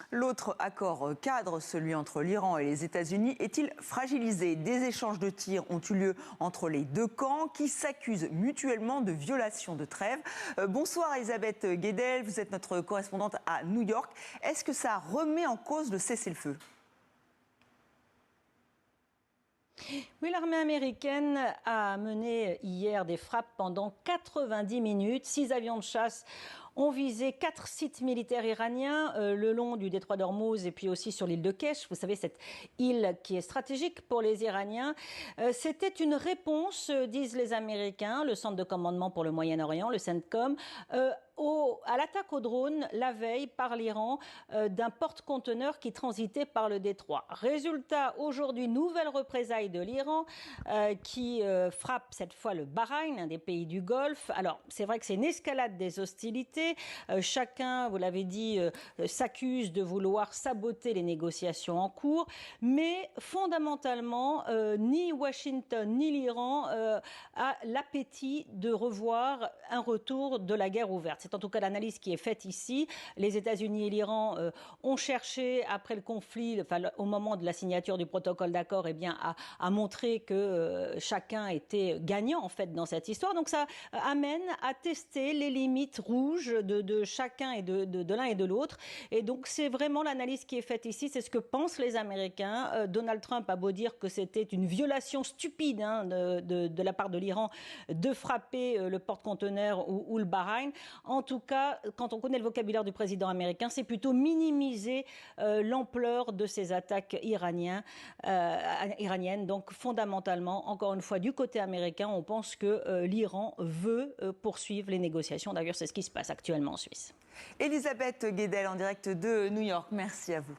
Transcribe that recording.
L'autre accord cadre, celui entre l'Iran et les États-Unis, est-il fragilisé? Des échanges de tirs ont eu lieu entre les deux camps qui s'accusent mutuellement de violation de trêve. Bonsoir Elisabeth Guedel, vous êtes notre correspondante à New York. Est-ce que ça remet en cause le cessez-le-feu? Oui, l'armée américaine a mené hier des frappes pendant 90 minutes. 6 avions de chasse ont visé 4 sites militaires iraniens le long du détroit d'Ormuz et puis aussi sur l'île de Kesh. Vous savez, cette île qui est stratégique pour les Iraniens. C'était une réponse, disent les Américains, le centre de commandement pour le Moyen-Orient, le CENTCOM, à l'attaque au drone la veille par l'Iran d'un porte-conteneur qui transitait par le détroit. Résultat, aujourd'hui, nouvelle représailles de l'Iran qui frappe cette fois le Bahreïn, un des pays du Golfe. Alors, c'est vrai que c'est une escalade des hostilités. Chacun, vous l'avez dit, s'accuse de vouloir saboter les négociations en cours. Mais fondamentalement, ni Washington ni l'Iran a l'appétit de revoir un retour de la guerre ouverte. C'est en tout cas l'analyse qui est faite ici. Les États-Unis et l'Iran ont cherché, après le conflit, au moment de la signature du protocole d'accord, à montrer que chacun était gagnant en fait dans cette histoire. Donc ça amène à tester les limites rouges de chacun et de l'un et de l'autre. Et donc c'est vraiment l'analyse qui est faite ici. C'est ce que pensent les Américains. Donald Trump a beau dire que c'était une violation stupide de la part de l'Iran de frapper le porte-conteneur ou le Bahreïn. En tout cas, quand on connaît le vocabulaire du président américain, c'est plutôt minimiser l'ampleur de ces attaques iraniennes. Donc fondamentalement, encore une fois, du côté américain, on pense que l'Iran veut poursuivre les négociations. D'ailleurs, c'est ce qui se passe actuellement en Suisse. Elisabeth Guedel en direct de New York, merci à vous.